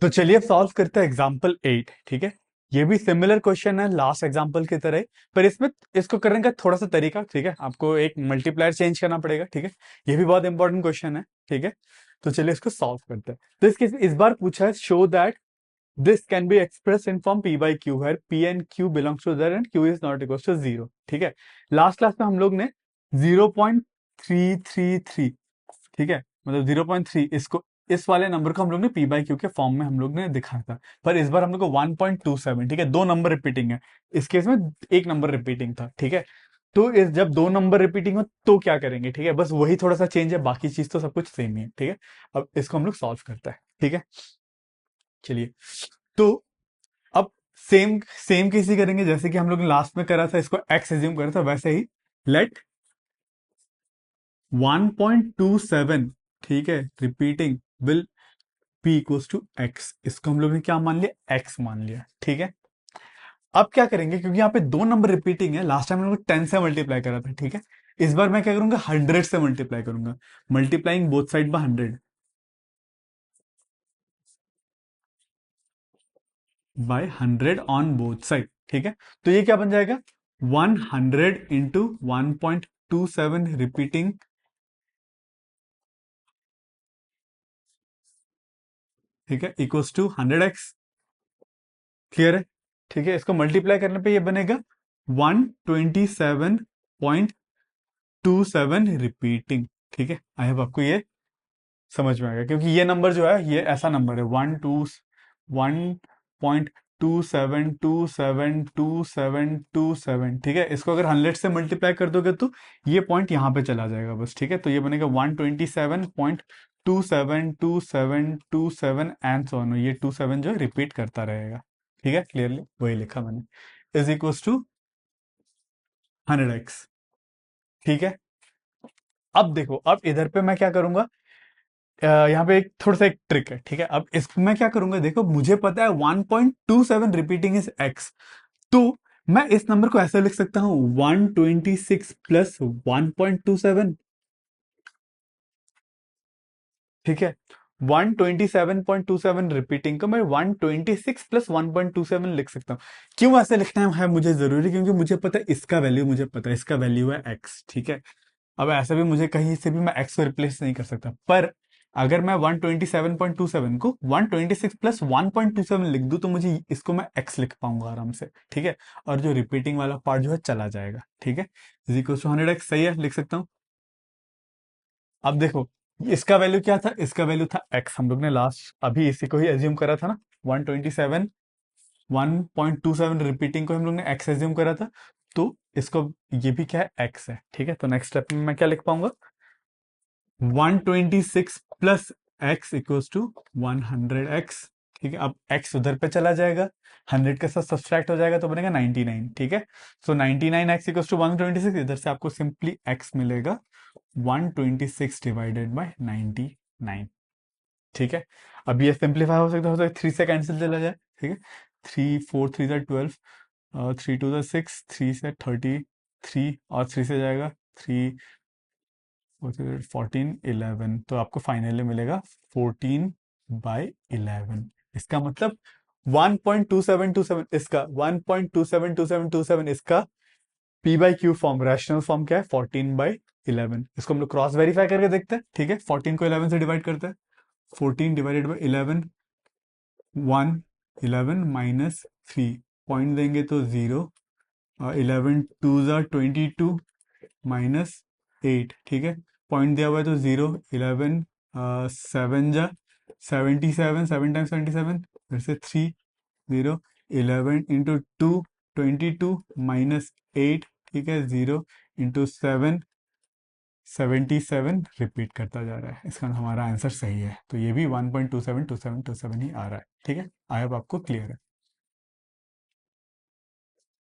तो चलिए अब सॉल्व करते हैं एग्जाम्पल 8। ठीक है, ये भी सिमिलर क्वेश्चन है लास्ट एग्जाम्पल की तरह ही, पर इसमें इसको करने का थोड़ा सा तरीका, ठीक है, आपको एक मल्टीप्लायर चेंज करना पड़ेगा। ठीक है, ये भी बहुत इंपॉर्टेंट क्वेश्चन है। ठीक है, तो चलिए इसको सॉल्व करते हैं। तो इसके इस बार पूछा है, show that this can be express in form P by Q, है P and Q belongs to Z and Q is not equal to zero. ठीक है, लास्ट क्लास में हम लोग ने 0.333, ठीक है, मतलब 0.3, इसको इस वाले नंबर को हम लोग ने पी बाई क्यू के फॉर्म में हम लोग ने दिखाया था। पर इस बार हम लोग को 1.27, ठीक है, दो नंबर रिपीटिंग है। इस केस में एक नंबर रिपीटिंग था। ठीक है, तो इस जब दो नंबर रिपीटिंग हो तो क्या करेंगे? ठीक है, बस वही थोड़ा सा चेंज है, बाकी चीज तो सब कुछ सेम ही है। ठीक है, अब इसको हम लोग सॉल्व करते हैं। ठीक है, चलिए, तो अब सेम सेम कैसे करेंगे जैसे कि हम लोग ने लास्ट में करा था, इसको एक्स एज्यूम करा था, वैसे ही लेट 1.27, ठीक है, repeating will P equals to X. इसको हम लोग ने क्या मान लिया? एक्स मान लिया। ठीक है, अब क्या करेंगे, क्योंकि यहाँ पे दो नंबर रिपीटिंग है, लास्ट टाइम हम लोग 10 से मल्टीप्लाई करा था। ठीक है, इस बार मैं क्या करूंगा? 100 से मल्टीप्लाई करूंगा, multiplying both side by 100 by 100 on both side. ठीक है, तो ये क्या बन जाएगा? 100 इंटू 1.27 रिपीटिंग, ठीक है, इक्वल्स टू 100x। क्लियर है? ठीक है, इसको मल्टीप्लाई करने पे ये बनेगा 127.27 रिपीटिंग। ठीक है, आई होप आपको ये समझ में आएगा, क्योंकि ये नंबर जो है ये ऐसा नंबर है 1.27272727। ठीक है, इसको अगर 100 से मल्टीप्लाई कर दोगे तो ये पॉइंट यहाँ पे चला जाएगा बस। ठीक है, तो ये बनेगा 127.272727 एंड सो ऑन, ये 27 जो है रिपीट करता रहेगा। ठीक है, क्लियरली वही लिखा मैंने, इज इक्वल्स टू 100x। ठीक है, अब देखो, अब इधर पे मैं क्या करूंगा, यहाँ पे एक थोड़ा सा एक ट्रिक है। ठीक है, अब इसको मैं क्या करूंगा, देखो मुझे पता है 1.27 रिपीटिंग इज x, तो मैं इस नंबर को ऐसे लिख सकता हूं 126 प्लस 1.27। ठीक है, 127.27 रिपीटिंग को मैं 126 प्लस 1.27 लिख सकता हूँ। क्यों ऐसे लिखना है मुझे जरूरी? क्योंकि मुझे पता है इसका वैल्यू, मुझे पता है इसका वैल्यू है x। ठीक है, अब ऐसे भी मुझे कहीं से भी मैं x को रिप्लेस नहीं कर सकता, पर अगर मैं 127.27 को 126 प्लस 1.27 लिख दूं तो मुझे इसको मैं x लिख पाऊंगा आराम से। ठीक है, और जो रिपीटिंग वाला पार्ट जो है चला जाएगा। ठीक है, इज इक्वल टू 100x, सही है, लिख सकता हूं। अब देखो, इसका वैल्यू क्या था? इसका वैल्यू था x, हम लोग ने लास्ट अभी इसी को ही एज्यूम करा था ना, 127 1.27 रिपीटिंग को हम लोग ने x एज्यूम करा था, तो इसको, ये भी क्या है? x है। ठीक है, तो नेक्स्ट स्टेप में मैं क्या लिख पाऊंगा? 126 plus x equals to 100x। ठीक है, अब x उधर पे चला जाएगा, 100 के साथ सब्सट्रैक्ट हो जाएगा तो बनेगा 99। ठीक है, सो 99x इक्वल्स टू 126, इधर से आपको सिंपली x मिलेगा 126 डिवाइडेड बाय 99। ठीक है, अब ये सिंप्लीफाई हो सकता है 3 से कैंसिल चला जाए। ठीक है, 3 4 3 से 12, 3 2 से 6, 3 से 33 और 3 से जाएगा 3, 14 11, तो आपको फाइनली मिलेगा 14/11। इसका मतलब 1.2727, इसका 1.272727, इसका P by Q form, rational form क्या है? 14/11। इसको हम लोग क्रॉस वेरीफाई करके देखते हैं। ठीक है, 14 को 11 से डिवाइड करते हैं, 14 डिवाइडेड बाई 11, 1 11 - 3, पॉइंट देंगे तो 0, 11 2 ज़ा 22 -8। ठीक है, पॉइंट दिया हुआ है तो 0, 11 7 जा 77, 7 टाइम्स 77, फिर से 3 0, 11 इंटू 2 22 -8। ठीक है, 0 इंटू 7 77 रिपीट करता जा रहा है। इसका हमारा आंसर सही है, तो ये भी 1.272727 ही आ रहा है। ठीक है, आई होप आपको क्लियर है।